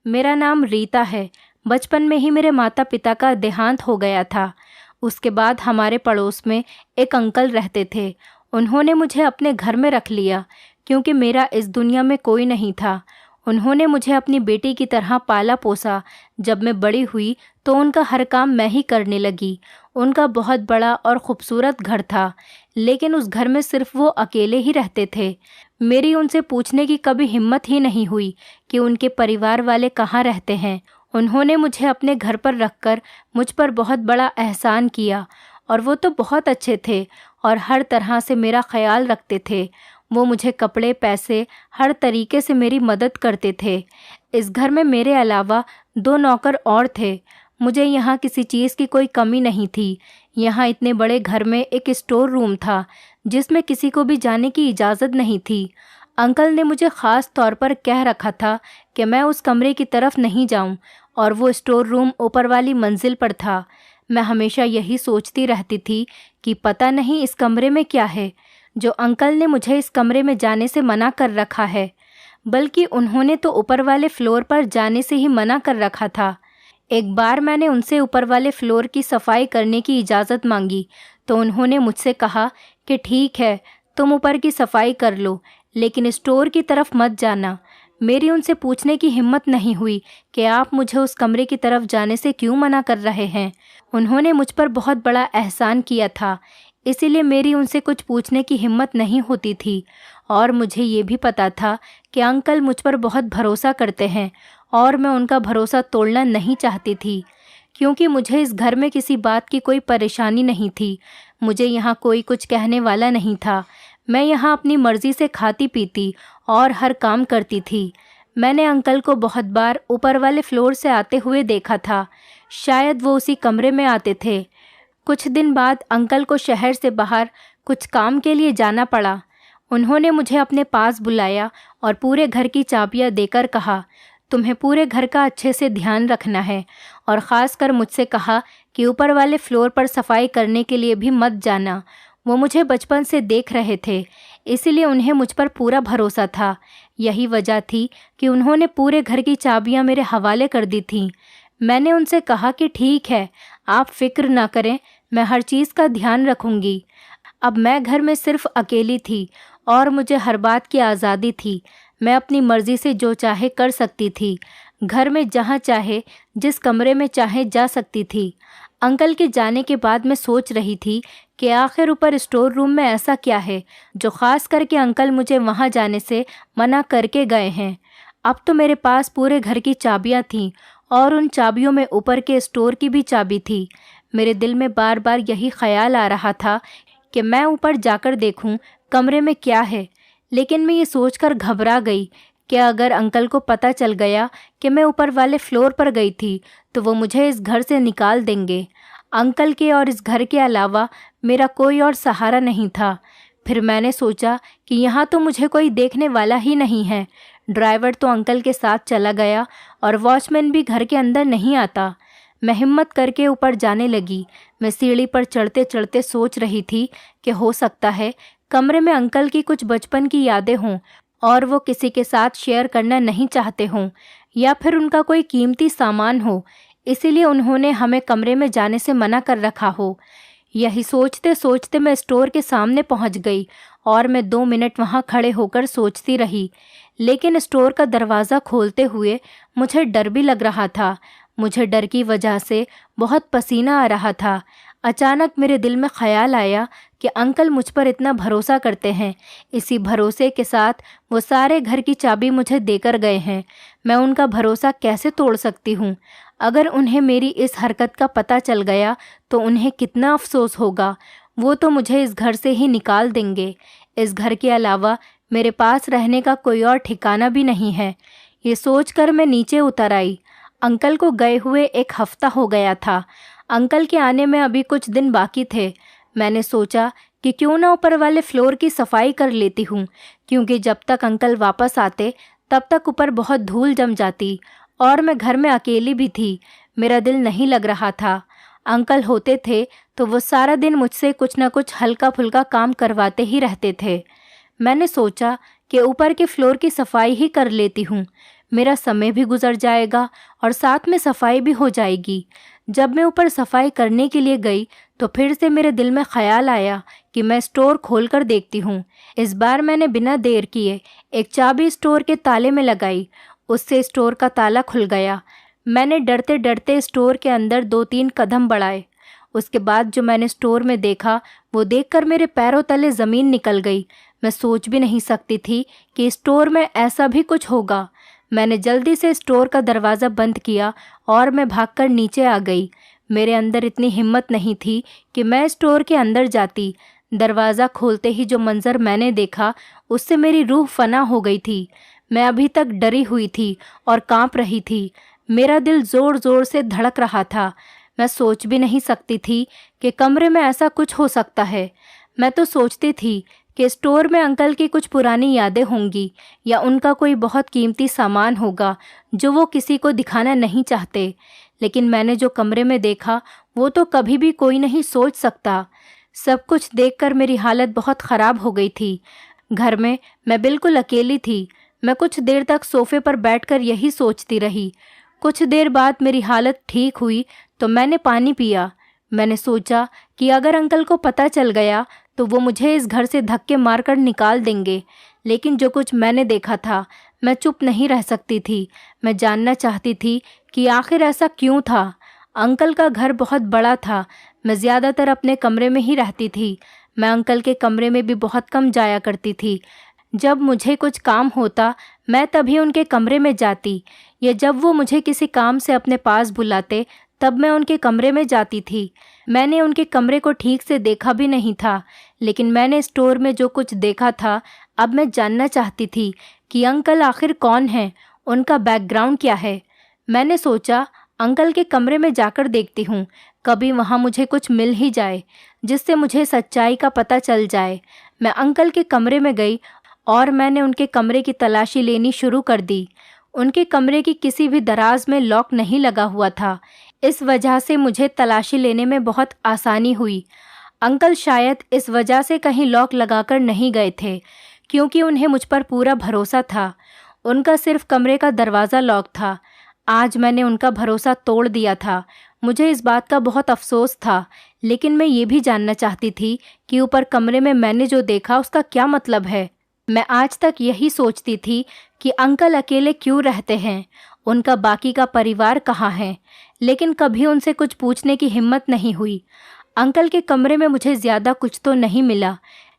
मेरा नाम रीता है। बचपन में ही मेरे माता पिता का देहांत हो गया था। उसके बाद हमारे पड़ोस में एक अंकल रहते थे। उन्होंने मुझे अपने घर में रख लिया क्योंकि मेरा इस दुनिया में कोई नहीं था। उन्होंने मुझे अपनी बेटी की तरह पाला पोसा। जब मैं बड़ी हुई तो उनका हर काम मैं ही करने लगी। उनका बहुत बड़ा और ख़ूबसूरत घर था, लेकिन उस घर में सिर्फ वो अकेले ही रहते थे। मेरी उनसे पूछने की कभी हिम्मत ही नहीं हुई कि उनके परिवार वाले कहाँ रहते हैं। उन्होंने मुझे अपने घर पर रखकर मुझ पर बहुत बड़ा एहसान किया, और वो तो बहुत अच्छे थे और हर तरह से मेरा ख्याल रखते थे। वो मुझे कपड़े, पैसे, हर तरीके से मेरी मदद करते थे। इस घर में मेरे अलावा 2 नौकर और थे। मुझे यहाँ किसी चीज़ की कोई कमी नहीं थी। यहाँ इतने बड़े घर में एक स्टोर रूम था जिसमें किसी को भी जाने की इजाज़त नहीं थी। अंकल ने मुझे ख़ास तौर पर कह रखा था कि मैं उस कमरे की तरफ नहीं जाऊं, और वो स्टोर रूम ऊपर वाली मंजिल पर था। मैं हमेशा यही सोचती रहती थी कि पता नहीं इस कमरे में क्या है जो अंकल ने मुझे इस कमरे में जाने से मना कर रखा है। बल्कि उन्होंने तो ऊपर वाले फ्लोर पर जाने से ही मना कर रखा था। एक बार मैंने उनसे ऊपर वाले फ्लोर की सफाई करने की इजाज़त मांगी तो उन्होंने मुझसे कहा कि ठीक है, तुम ऊपर की सफाई कर लो, लेकिन स्टोर की तरफ मत जाना। मेरी उनसे पूछने की हिम्मत नहीं हुई कि आप मुझे उस कमरे की तरफ जाने से क्यों मना कर रहे हैं। उन्होंने मुझ पर बहुत बड़ा एहसान किया था, इसीलिए मेरी उनसे कुछ पूछने की हिम्मत नहीं होती थी। और मुझे ये भी पता था कि अंकल मुझ पर बहुत भरोसा करते हैं, और मैं उनका भरोसा तोड़ना नहीं चाहती थी, क्योंकि मुझे इस घर में किसी बात की कोई परेशानी नहीं थी। मुझे यहाँ कोई कुछ कहने वाला नहीं था। मैं यहाँ अपनी मर्ज़ी से खाती पीती और हर काम करती थी। मैंने अंकल को बहुत बार ऊपर वाले फ्लोर से आते हुए देखा था। शायद वो उसी कमरे में आते थे। कुछ दिन बाद अंकल को शहर से बाहर कुछ काम के लिए जाना पड़ा। उन्होंने मुझे अपने पास बुलाया और पूरे घर की चाबियां देकर कहा, तुम्हें पूरे घर का अच्छे से ध्यान रखना है, और ख़ास कर मुझसे कहा कि ऊपर वाले फ्लोर पर सफाई करने के लिए भी मत जाना। वो मुझे बचपन से देख रहे थे, इसीलिए उन्हें मुझ पर पूरा भरोसा था। यही वजह थी कि उन्होंने पूरे घर की चाबियां मेरे हवाले कर दी थीं। मैंने उनसे कहा कि ठीक है, आप फिक्र ना करें, मैं हर चीज़ का ध्यान रखूंगी। अब मैं घर में सिर्फ अकेली थी और मुझे हर बात की आज़ादी थी। मैं अपनी मर्ज़ी से जो चाहे कर सकती थी। घर में जहाँ चाहे, जिस कमरे में चाहे जा सकती थी। अंकल के जाने के बाद मैं सोच रही थी कि आखिर ऊपर स्टोर रूम में ऐसा क्या है जो ख़ास करके अंकल मुझे वहाँ जाने से मना करके गए हैं। अब तो मेरे पास पूरे घर की चाबियाँ थीं, और उन चाबियों में ऊपर के स्टोर की भी चाबी थी। मेरे दिल में बार बार यही ख्याल आ रहा था कि मैं ऊपर जाकर देखूं कमरे में क्या है, लेकिन मैं ये सोचकर घबरा गई कि अगर अंकल को पता चल गया कि मैं ऊपर वाले फ्लोर पर गई थी तो वो मुझे इस घर से निकाल देंगे। अंकल के और इस घर के अलावा मेरा कोई और सहारा नहीं था। फिर मैंने सोचा कि यहाँ तो मुझे कोई देखने वाला ही नहीं है। ड्राइवर तो अंकल के साथ चला गया और वॉचमैन भी घर के अंदर नहीं आता। मैं हिम्मत करके ऊपर जाने लगी। मैं सीढ़ी पर चढ़ते चढ़ते सोच रही थी कि हो सकता है कमरे में अंकल की कुछ बचपन की यादें हों और वो किसी के साथ शेयर करना नहीं चाहते हों, या फिर उनका कोई कीमती सामान हो, इसीलिए उन्होंने हमें कमरे में जाने से मना कर रखा हो। यही सोचते सोचते मैं स्टोर के सामने पहुंच गई और मैं 2 मिनट वहां खड़े होकर सोचती रही। लेकिन स्टोर का दरवाज़ा खोलते हुए मुझे डर भी लग रहा था। मुझे डर की वजह से बहुत पसीना आ रहा था। अचानक मेरे दिल में ख्याल आया कि अंकल मुझ पर इतना भरोसा करते हैं, इसी भरोसे के साथ वो सारे घर की चाबी मुझे देकर गए हैं। मैं उनका भरोसा कैसे तोड़ सकती हूँ? अगर उन्हें मेरी इस हरकत का पता चल गया तो उन्हें कितना अफसोस होगा। वो तो मुझे इस घर से ही निकाल देंगे। इस घर के अलावा मेरे पास रहने का कोई और ठिकाना भी नहीं है। ये सोचकर मैं नीचे उतर आई। अंकल को गए हुए 1 हफ्ता हो गया था। अंकल के आने में अभी कुछ दिन बाकी थे। मैंने सोचा कि क्यों ना ऊपर वाले फ्लोर की सफाई कर लेती हूँ, क्योंकि जब तक अंकल वापस आते तब तक ऊपर बहुत धूल जम जाती और मैं घर में अकेली भी थी। मेरा दिल नहीं लग रहा था। अंकल होते थे तो वो सारा दिन मुझसे कुछ न कुछ हल्का फुल्का काम करवाते ही रहते थे। मैंने सोचा कि ऊपर के फ्लोर की सफाई ही कर लेती हूँ। मेरा समय भी गुजर जाएगा और साथ में सफाई भी हो जाएगी। जब मैं ऊपर सफाई करने के लिए गई तो फिर से मेरे दिल में ख्याल आया कि मैं स्टोर खोल कर देखती हूँ। इस बार मैंने बिना देर किए एक चाबी स्टोर के ताले में लगाई। उससे स्टोर का ताला खुल गया। मैंने डरते डरते स्टोर के अंदर 2-3 कदम बढ़ाए। उसके बाद जो मैंने स्टोर में देखा वो देखकर मेरे पैरों तले ज़मीन निकल गई। मैं सोच भी नहीं सकती थी कि स्टोर में ऐसा भी कुछ होगा। मैंने जल्दी से स्टोर का दरवाज़ा बंद किया और मैं भागकर नीचे आ गई। मेरे अंदर इतनी हिम्मत नहीं थी कि मैं स्टोर के अंदर जाती। दरवाज़ा खोलते ही जो मंज़र मैंने देखा उससे मेरी रूह फना हो गई थी। मैं अभी तक डरी हुई थी और कांप रही थी। मेरा दिल ज़ोर ज़ोर से धड़क रहा था। मैं सोच भी नहीं सकती थी कि कमरे में ऐसा कुछ हो सकता है। मैं तो सोचती थी कि स्टोर में अंकल की कुछ पुरानी यादें होंगी या उनका कोई बहुत कीमती सामान होगा जो वो किसी को दिखाना नहीं चाहते। लेकिन मैंने जो कमरे में देखा वो तो कभी भी कोई नहीं सोच सकता। सब कुछ देखकर मेरी हालत बहुत ख़राब हो गई थी। घर में मैं बिल्कुल अकेली थी। मैं कुछ देर तक सोफे पर बैठकर यही सोचती रही। कुछ देर बाद मेरी हालत ठीक हुई तो मैंने पानी पिया। मैंने सोचा कि अगर अंकल को पता चल गया तो वो मुझे इस घर से धक्के मारकर निकाल देंगे। लेकिन जो कुछ मैंने देखा था मैं चुप नहीं रह सकती थी। मैं जानना चाहती थी कि आखिर ऐसा क्यों था। अंकल का घर बहुत बड़ा था। मैं ज़्यादातर अपने कमरे में ही रहती थी। मैं अंकल के कमरे में भी बहुत कम जाया करती थी। जब मुझे कुछ काम होता मैं तभी उनके कमरे में जाती, या जब वो मुझे किसी काम से अपने पास बुलाते तब मैं उनके कमरे में जाती थी। मैंने उनके कमरे को ठीक से देखा भी नहीं था, लेकिन मैंने स्टोर में जो कुछ देखा था अब मैं जानना चाहती थी कि अंकल आखिर कौन है, उनका बैकग्राउंड क्या है। मैंने सोचा अंकल के कमरे में जाकर देखती हूँ, कभी वहाँ मुझे कुछ मिल ही जाए जिससे मुझे सच्चाई का पता चल जाए। मैं अंकल के कमरे में गई और मैंने उनके कमरे की तलाशी लेनी शुरू कर दी। उनके कमरे की किसी भी दराज में लॉक नहीं लगा हुआ था। इस वजह से मुझे तलाशी लेने में बहुत आसानी हुई। अंकल शायद इस वजह से कहीं लॉक लगाकर नहीं गए थे, क्योंकि उन्हें मुझ पर पूरा भरोसा था। उनका सिर्फ कमरे का दरवाज़ा लॉक था। आज मैंने उनका भरोसा तोड़ दिया था। मुझे इस बात का बहुत अफसोस था, लेकिन मैं ये भी जानना चाहती थी कि ऊपर कमरे में मैंने जो देखा उसका क्या मतलब है। मैं आज तक यही सोचती थी कि अंकल अकेले क्यों रहते हैं, उनका बाकी का परिवार कहाँ है, लेकिन कभी उनसे कुछ पूछने की हिम्मत नहीं हुई। अंकल के कमरे में मुझे ज़्यादा कुछ तो नहीं मिला,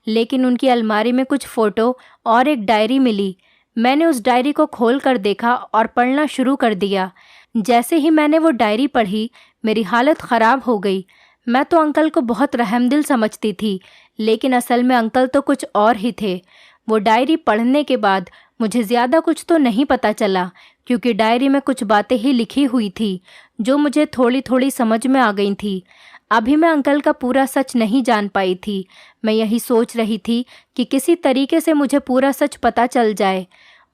लेकिन उनकी अलमारी में कुछ फ़ोटो और एक डायरी मिली। मैंने उस डायरी को खोल कर देखा और पढ़ना शुरू कर दिया। जैसे ही मैंने वो डायरी पढ़ी मेरी हालत ख़राब हो गई। मैं तो अंकल को बहुत रहमदिल समझती थी, लेकिन असल में अंकल तो कुछ और ही थे। वो डायरी पढ़ने के बाद मुझे ज़्यादा कुछ तो नहीं पता चला, क्योंकि डायरी में कुछ बातें ही लिखी हुई थी जो मुझे थोड़ी थोड़ी समझ में आ गई थी। अभी मैं अंकल का पूरा सच नहीं जान पाई थी। मैं यही सोच रही थी कि किसी तरीके से मुझे पूरा सच पता चल जाए।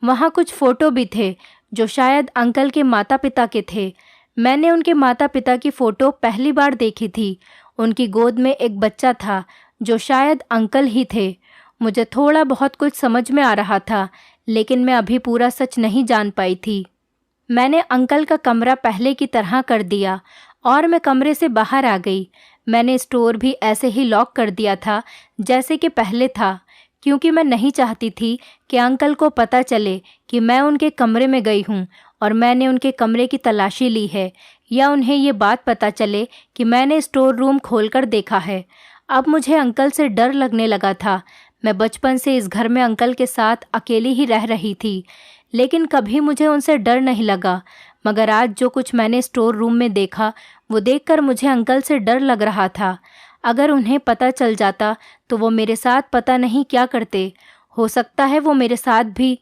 वहाँ कुछ फ़ोटो भी थे जो शायद अंकल के माता पिता के थे। मैंने उनके माता पिता की फ़ोटो पहली बार देखी थी। उनकी गोद में एक बच्चा था जो शायद अंकल ही थे। मुझे थोड़ा बहुत कुछ समझ में आ रहा था, लेकिन मैं अभी पूरा सच नहीं जान पाई थी। मैंने अंकल का कमरा पहले की तरह कर दिया और मैं कमरे से बाहर आ गई। मैंने स्टोर भी ऐसे ही लॉक कर दिया था जैसे कि पहले था, क्योंकि मैं नहीं चाहती थी कि अंकल को पता चले कि मैं उनके कमरे में गई हूँ और मैंने उनके कमरे की तलाशी ली है, या उन्हें ये बात पता चले कि मैंने स्टोर रूम खोलकर देखा है। अब मुझे अंकल से डर लगने लगा था। मैं बचपन से इस घर में अंकल के साथ अकेली ही रह रही थी, लेकिन कभी मुझे उनसे डर नहीं लगा। मगर आज जो कुछ मैंने स्टोर रूम में देखा वो देखकर मुझे अंकल से डर लग रहा था। अगर उन्हें पता चल जाता तो वो मेरे साथ पता नहीं क्या करते। हो सकता है वो मेरे साथ भी।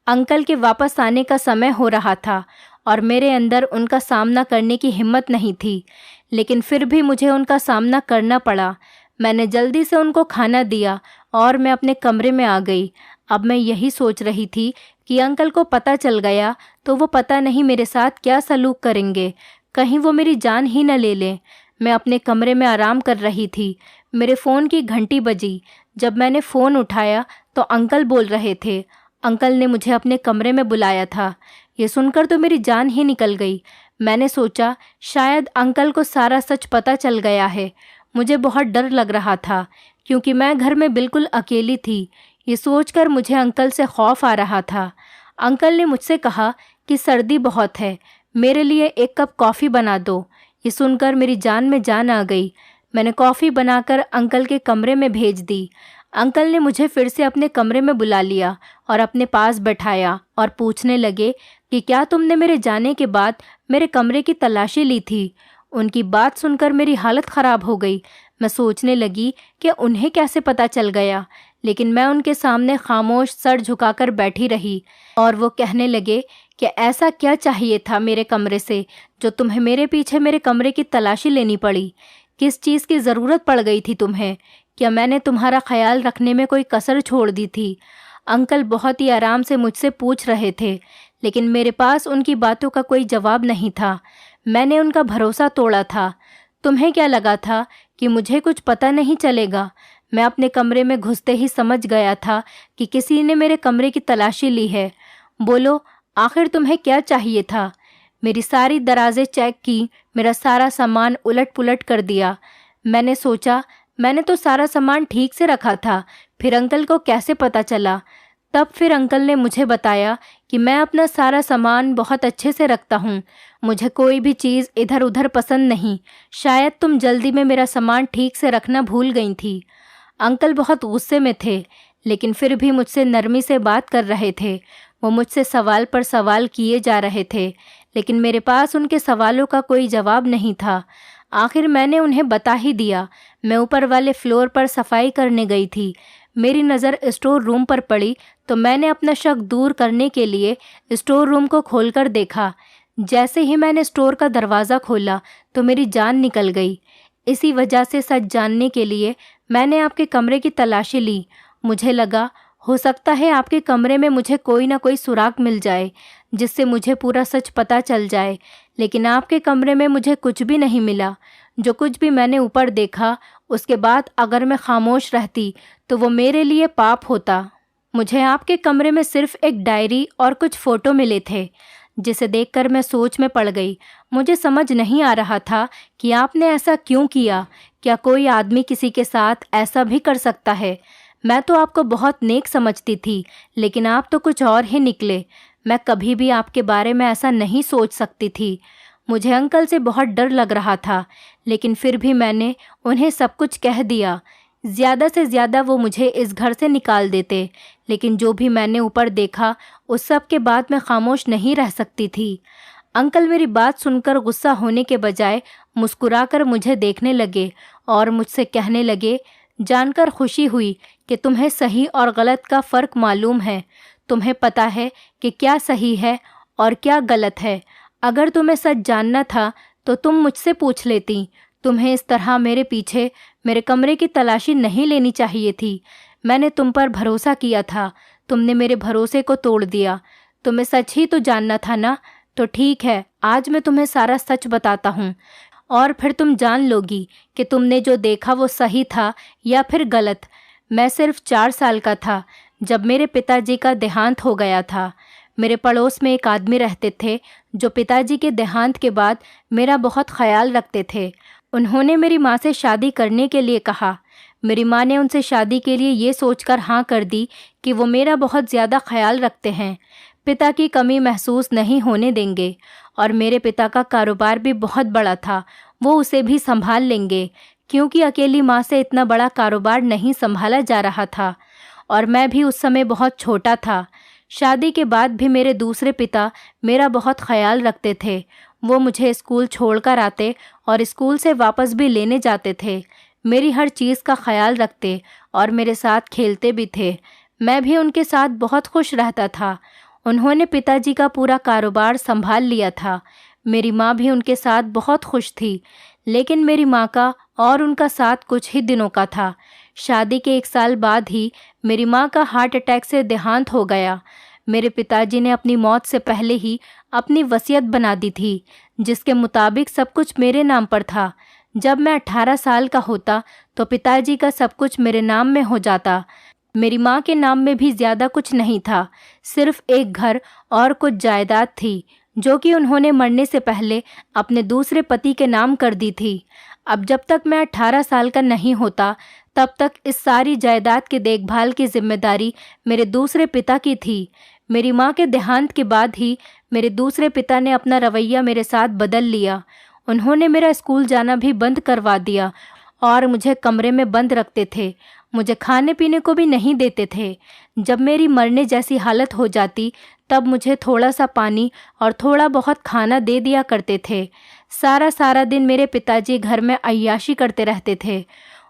अंकल के वापस आने का समय हो रहा था और मेरे अंदर उनका सामना करने की हिम्मत नहीं थी, लेकिन फिर भी मुझे उनका सामना करना पड़ा। मैंने जल्दी से उनको खाना दिया और मैं अपने कमरे में आ गई। अब मैं यही सोच रही थी कि अंकल को पता चल गया तो वो पता नहीं मेरे साथ क्या सलूक करेंगे, कहीं वो मेरी जान ही न ले लें। मैं अपने कमरे में आराम कर रही थी। मेरे फ़ोन की घंटी बजी। जब मैंने फ़ोन उठाया तो अंकल बोल रहे थे। अंकल ने मुझे अपने कमरे में बुलाया था। ये सुनकर तो मेरी जान ही निकल गई। मैंने सोचा शायद अंकल को सारा सच पता चल गया है। मुझे बहुत डर लग रहा था क्योंकि मैं घर में बिल्कुल अकेली थी। ये सोचकर मुझे अंकल से खौफ आ रहा था। अंकल ने मुझसे कहा कि सर्दी बहुत है, मेरे लिए एक कप कॉफ़ी बना दो। ये सुनकर मेरी जान में जान आ गई। मैंने कॉफ़ी बनाकर अंकल के कमरे में भेज दी। अंकल ने मुझे फिर से अपने कमरे में बुला लिया और अपने पास बैठाया और पूछने लगे कि क्या तुमने मेरे जाने के बाद मेरे कमरे की तलाशी ली थी। उनकी बात सुनकर मेरी हालत ख़राब हो गई। मैं सोचने लगी कि उन्हें कैसे पता चल गया, लेकिन मैं उनके सामने खामोश सर झुकाकर बैठी रही और वो कहने लगे कि ऐसा क्या चाहिए था मेरे कमरे से जो तुम्हें मेरे पीछे मेरे कमरे की तलाशी लेनी पड़ी। किस चीज़ की ज़रूरत पड़ गई थी तुम्हें? क्या मैंने तुम्हारा ख्याल रखने में कोई कसर छोड़ दी थी? अंकल बहुत ही आराम से मुझसे पूछ रहे थे, लेकिन मेरे पास उनकी बातों का कोई जवाब नहीं था। मैंने उनका भरोसा तोड़ा था। तुम्हें क्या लगा था कि मुझे कुछ पता नहीं चलेगा? मैं अपने कमरे में घुसते ही समझ गया था कि किसी ने मेरे कमरे की तलाशी ली है। बोलो, आखिर तुम्हें क्या चाहिए था? मेरी सारी दराज़ें चेक की, मेरा सारा सामान उलट पुलट कर दिया। मैंने सोचा मैंने तो सारा सामान ठीक से रखा था, फिर अंकल को कैसे पता चला? तब फिर अंकल ने मुझे बताया कि मैं अपना सारा सामान बहुत अच्छे से रखता हूँ। मुझे कोई भी चीज़ इधर उधर पसंद नहीं। शायद तुम जल्दी में मेरा सामान ठीक से रखना भूल गई थी। अंकल बहुत गुस्से में थे, लेकिन फिर भी मुझसे नरमी से बात कर रहे थे। वो मुझसे सवाल पर सवाल किए जा रहे थे, लेकिन मेरे पास उनके सवालों का कोई जवाब नहीं था। आखिर मैंने उन्हें बता ही दिया। मैं ऊपर वाले फ्लोर पर सफाई करने गई थी। मेरी नज़र स्टोर रूम पर पड़ी तो मैंने अपना शक दूर करने के लिए स्टोर रूम को खोलकर देखा। जैसे ही मैंने स्टोर का दरवाज़ा खोला तो मेरी जान निकल गई। इसी वजह से सच जानने के लिए मैंने आपके कमरे की तलाशी ली। मुझे लगा हो सकता है आपके कमरे में मुझे कोई ना कोई सुराग मिल जाए जिससे मुझे पूरा सच पता चल जाए, लेकिन आपके कमरे में मुझे कुछ भी नहीं मिला। जो कुछ भी मैंने ऊपर देखा उसके बाद अगर मैं खामोश रहती तो वो मेरे लिए पाप होता। मुझे आपके कमरे में सिर्फ एक डायरी और कुछ फ़ोटो मिले थे, जिसे देखकर मैं सोच में पड़ गई। मुझे समझ नहीं आ रहा था कि आपने ऐसा क्यों किया। क्या कोई आदमी किसी के साथ ऐसा भी कर सकता है? मैं तो आपको बहुत नेक समझती थी, लेकिन आप तो कुछ और ही निकले। मैं कभी भी आपके बारे में ऐसा नहीं सोच सकती थी। मुझे अंकल से बहुत डर लग रहा था, लेकिन फिर भी मैंने उन्हें सब कुछ कह दिया। ज़्यादा से ज़्यादा वो मुझे इस घर से निकाल देते, लेकिन जो भी मैंने ऊपर देखा उस सब के बाद मैं खामोश नहीं रह सकती थी। अंकल मेरी बात सुनकर गुस्सा होने के बजाय मुस्कुराकर मुझे देखने लगे और मुझसे कहने लगे, जानकर खुशी हुई कि तुम्हें सही और गलत का फ़र्क मालूम है। तुम्हें पता है कि क्या सही है और क्या गलत है। अगर तुम्हें सच जानना था तो तुम मुझसे पूछ लेती। तुम्हें इस तरह मेरे पीछे मेरे कमरे की तलाशी नहीं लेनी चाहिए थी। मैंने तुम पर भरोसा किया था, तुमने मेरे भरोसे को तोड़ दिया। तुम्हें सच ही तो जानना था ना? तो ठीक है, आज मैं तुम्हें सारा सच बताता हूँ और फिर तुम जान लोगी कि तुमने जो देखा वो सही था या फिर गलत। मैं सिर्फ 4 साल का था जब मेरे पिताजी का देहांत हो गया था। मेरे पड़ोस में एक आदमी रहते थे जो पिताजी के देहांत के बाद मेरा बहुत ख्याल रखते थे। उन्होंने मेरी माँ से शादी करने के लिए कहा। मेरी माँ ने उनसे शादी के लिए ये सोचकर हाँ कर दी कि वो मेरा बहुत ज़्यादा ख्याल रखते हैं, पिता की कमी महसूस नहीं होने देंगे और मेरे पिता का कारोबार भी बहुत बड़ा था, वो उसे भी संभाल लेंगे, क्योंकि अकेली माँ से इतना बड़ा कारोबार नहीं संभाला जा रहा था और मैं भी उस समय बहुत छोटा था। शादी के बाद भी मेरे दूसरे पिता मेरा बहुत ख्याल रखते थे। वो मुझे स्कूल छोड़कर आते और स्कूल से वापस भी लेने जाते थे। मेरी हर चीज़ का ख्याल रखते और मेरे साथ खेलते भी थे। मैं भी उनके साथ बहुत खुश रहता था। उन्होंने पिताजी का पूरा कारोबार संभाल लिया था। मेरी माँ भी उनके साथ बहुत खुश थी, लेकिन मेरी माँ का और उनका साथ कुछ ही दिनों का था। शादी के 1 साल बाद ही मेरी माँ का हार्ट अटैक से देहांत हो गया। मेरे पिताजी ने अपनी मौत से पहले ही अपनी वसीयत बना दी थी, जिसके मुताबिक सब कुछ मेरे नाम पर था। जब मैं 18 साल का होता तो पिताजी का सब कुछ मेरे नाम में हो जाता। मेरी माँ के नाम में भी ज़्यादा कुछ नहीं था, सिर्फ एक घर और कुछ जायदाद थी जो कि उन्होंने मरने से पहले अपने दूसरे पति के नाम कर दी थी। अब जब तक मैं 18 साल का नहीं होता तब तक इस सारी जायदाद की देखभाल की जिम्मेदारी मेरे दूसरे पिता की थी। मेरी माँ के देहांत के बाद ही मेरे दूसरे पिता ने अपना रवैया मेरे साथ बदल लिया। उन्होंने मेरा स्कूल जाना भी बंद करवा दिया और मुझे कमरे में बंद रखते थे। मुझे खाने पीने को भी नहीं देते थे। जब मेरी मरने जैसी हालत हो जाती तब मुझे थोड़ा सा पानी और थोड़ा बहुत खाना दे दिया करते थे। सारा दिन मेरे पिताजी घर में अय्याशी करते रहते थे।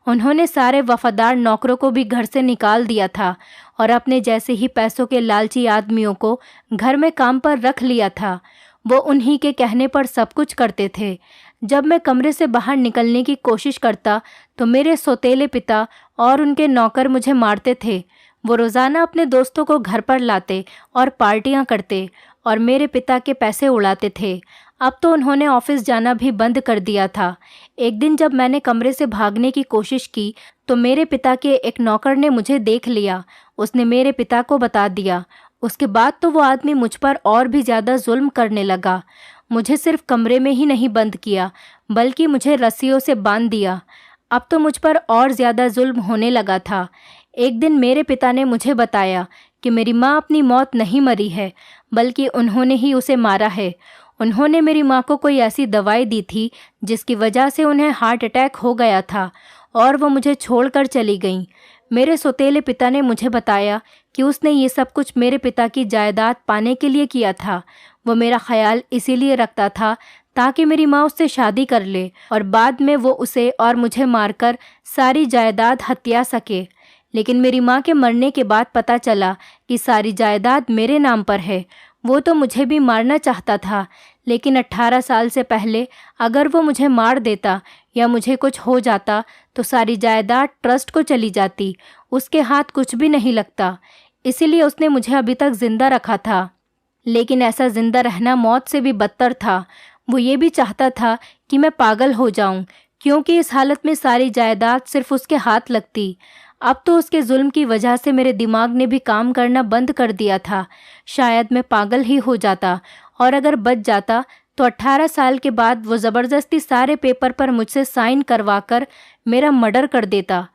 उन्होंने सारे वफादार नौकरों को भी घर से निकाल दिया था और अपने जैसे ही पैसों के लालची आदमियों को घर में काम पर रख लिया था। वो उन्हीं के कहने पर सब कुछ करते थे। जब मैं कमरे से बाहर निकलने की कोशिश करता तो मेरे सौतेले पिता और उनके नौकर मुझे मारते थे। वो रोज़ाना अपने दोस्तों को घर पर लाते और पार्टियां करते और मेरे पिता के पैसे उड़ाते थे। अब तो उन्होंने ऑफिस जाना भी बंद कर दिया था। एक दिन जब मैंने कमरे से भागने की कोशिश की तो मेरे पिता के एक नौकर ने मुझे देख लिया। उसने मेरे पिता को बता दिया। उसके बाद तो वो आदमी मुझ पर और भी ज़्यादा जुल्म करने लगा। मुझे सिर्फ कमरे में ही नहीं बंद किया बल्कि मुझे रस्सियों से बांध दिया। अब तो मुझ पर और ज़्यादा जुल्म होने लगा था। एक दिन मेरे पिता ने मुझे बताया कि मेरी माँ अपनी मौत नहीं मरी है बल्कि उन्होंने ही उसे मारा है। उन्होंने मेरी माँ को कोई ऐसी दवाई दी थी जिसकी वजह से उन्हें हार्ट अटैक हो गया था और वो मुझे छोड़कर चली गईं। मेरे सौतेले पिता ने मुझे बताया कि उसने ये सब कुछ मेरे पिता की जायदाद पाने के लिए किया था। वो मेरा ख्याल इसीलिए रखता था ताकि मेरी माँ उससे शादी कर ले और बाद में वो उसे और मुझे मारकर सारी जायदाद हथिया सके। लेकिन मेरी माँ के मरने के बाद पता चला कि सारी जायदाद मेरे नाम पर है। वो तो मुझे भी मारना चाहता था, लेकिन 18 साल से पहले अगर वो मुझे मार देता या मुझे कुछ हो जाता तो सारी जायदाद ट्रस्ट को चली जाती। उसके हाथ कुछ भी नहीं लगता, इसीलिए उसने मुझे अभी तक जिंदा रखा था। लेकिन ऐसा जिंदा रहना मौत से भी बदतर था। वो ये भी चाहता था कि मैं पागल हो जाऊं, क्योंकि इस हालत में सारी जायदाद सिर्फ उसके हाथ लगती। अब तो उसके जुल्म की वजह से मेरे दिमाग ने भी काम करना बंद कर दिया था। शायद मैं पागल ही हो जाता और अगर बच जाता तो 18 साल के बाद वो ज़बरदस्ती सारे पेपर पर मुझसे साइन करवाकर मेरा मर्डर कर देता।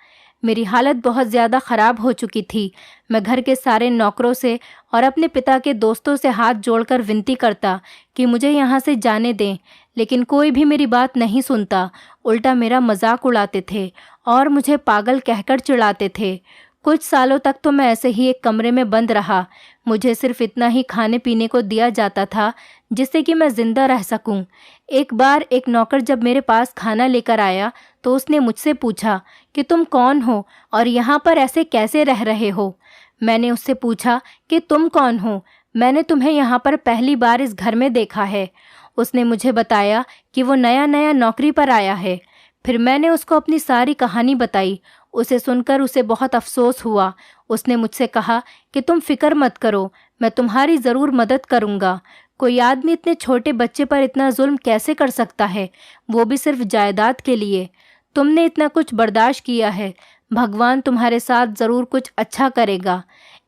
मेरी हालत बहुत ज़्यादा ख़राब हो चुकी थी। मैं घर के सारे नौकरों से और अपने पिता के दोस्तों से हाथ जोड़कर विनती करता कि मुझे यहाँ से जाने दें, लेकिन कोई भी मेरी बात नहीं सुनता। उल्टा मेरा मजाक उड़ाते थे और मुझे पागल कहकर चिढ़ाते थे। कुछ सालों तक तो मैं ऐसे ही एक कमरे में बंद रहा। मुझे सिर्फ इतना ही खाने पीने को दिया जाता था जिससे कि मैं ज़िंदा रह सकूं। एक बार एक नौकर जब मेरे पास खाना लेकर आया तो उसने मुझसे पूछा कि तुम कौन हो और यहाँ पर ऐसे कैसे रह रहे हो। मैंने उससे पूछा कि तुम कौन हो, मैंने तुम्हें यहाँ पर पहली बार इस घर में देखा है। उसने मुझे बताया कि वो नया नौकरी पर आया है। फिर मैंने उसको अपनी सारी कहानी बताई। उसे सुनकर उसे बहुत अफसोस हुआ। उसने मुझसे कहा कि तुम फिक्र मत करो, मैं तुम्हारी ज़रूर मदद करूँगा। कोई आदमी इतने छोटे बच्चे पर इतना जुल्म कैसे कर सकता है, वो भी सिर्फ जायदाद के लिए। तुमने इतना कुछ बर्दाश्त किया है, भगवान तुम्हारे साथ ज़रूर कुछ अच्छा करेगा।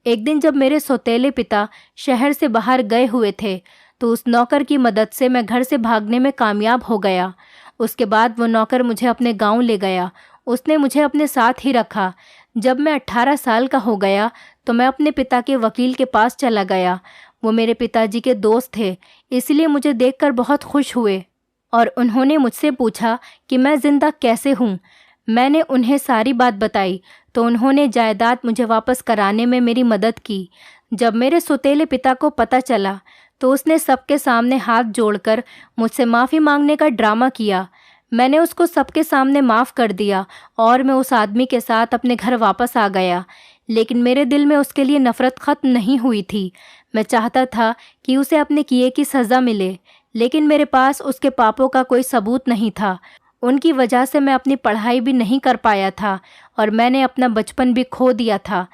एक दिन जब मेरे सौतेले पिता शहर से बाहर गए हुए थे तो उस नौकर की मदद से मैं घर से भागने में कामयाब हो गया। उसके बाद वो नौकर मुझे अपने गांव ले गया। उसने मुझे अपने साथ ही रखा। जब मैं 18 साल का हो गया तो मैं अपने पिता के वकील के पास चला गया। वो मेरे पिताजी के दोस्त थे, इसलिए मुझे देखकर बहुत खुश हुए और उन्होंने मुझसे पूछा कि मैं ज़िंदा कैसे हूँ। मैंने उन्हें सारी बात बताई तो उन्होंने जायदाद मुझे वापस कराने में मेरी मदद की। जब मेरे सौतेले पिता को पता चला तो उसने सबके सामने हाथ जोड़कर मुझसे माफ़ी मांगने का ड्रामा किया। मैंने उसको सबके सामने माफ़ कर दिया और मैं उस आदमी के साथ अपने घर वापस आ गया। लेकिन मेरे दिल में उसके लिए नफ़रत ख़त्म नहीं हुई थी। मैं चाहता था कि उसे अपने किए की सज़ा मिले, लेकिन मेरे पास उसके पापों का कोई सबूत नहीं था। उनकी वजह से मैं अपनी पढ़ाई भी नहीं कर पाया था और मैंने अपना बचपन भी खो दिया था।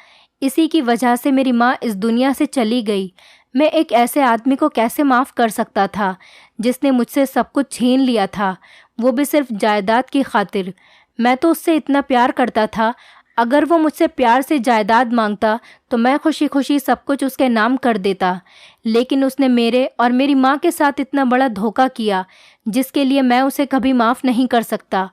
इसी की वजह से मेरी माँ इस दुनिया से चली गई। मैं एक ऐसे आदमी को कैसे माफ़ कर सकता था जिसने मुझसे सब कुछ छीन लिया था, वो भी सिर्फ जायदाद की खातिर। मैं तो उससे इतना प्यार करता था। अगर वो मुझसे प्यार से जायदाद मांगता तो मैं खुशी खुशी सब कुछ उसके नाम कर देता, लेकिन उसने मेरे और मेरी माँ के साथ इतना बड़ा धोखा किया जिसके लिए मैं उसे कभी माफ़ नहीं कर सकता।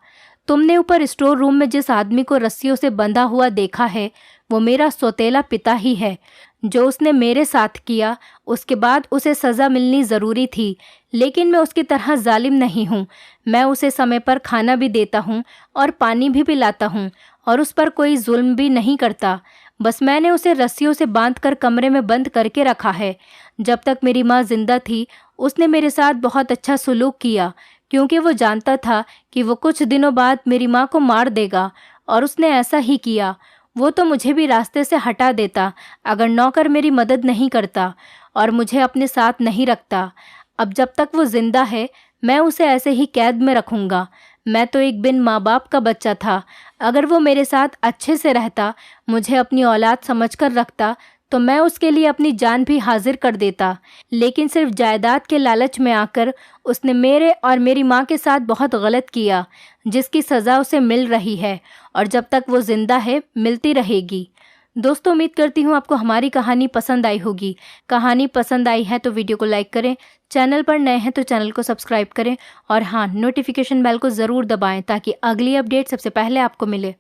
तुमने ऊपर स्टोर रूम में जिस आदमी को रस्सियों से बंधा हुआ देखा है, वो मेरा सौतेला पिता ही है। जो उसने मेरे साथ किया, उसके बाद उसे सज़ा मिलनी ज़रूरी थी, लेकिन मैं उसकी तरह जालिम नहीं हूँ। मैं उसे समय पर खाना भी देता हूँ और पानी भी पिलाता हूँ और उस पर कोई जुल्म भी नहीं करता। बस मैंने उसे रस्सियों से बांधकर कमरे में बंद करके रखा है। जब तक मेरी माँ जिंदा थी, उसने मेरे साथ बहुत अच्छा सलूक किया, क्योंकि वो जानता था कि वो कुछ दिनों बाद मेरी माँ को मार देगा, और उसने ऐसा ही किया। वो तो मुझे भी रास्ते से हटा देता अगर नौकर मेरी मदद नहीं करता और मुझे अपने साथ नहीं रखता। अब जब तक वो जिंदा है, मैं उसे ऐसे ही कैद में रखूँगा। मैं तो एक बिन माँ बाप का बच्चा था। अगर वो मेरे साथ अच्छे से रहता, मुझे अपनी औलाद समझकर रखता, तो मैं उसके लिए अपनी जान भी हाजिर कर देता। लेकिन सिर्फ जायदाद के लालच में आकर उसने मेरे और मेरी माँ के साथ बहुत गलत किया, जिसकी सज़ा उसे मिल रही है और जब तक वो जिंदा है मिलती रहेगी। दोस्तों, उम्मीद करती हूँ आपको हमारी कहानी पसंद आई होगी। कहानी पसंद आई है तो वीडियो को लाइक करें, चैनल पर नए हैं तो चैनल को सब्सक्राइब करें और हाँ, नोटिफिकेशन बेल को ज़रूर दबाएं ताकि अगली अपडेट सबसे पहले आपको मिले।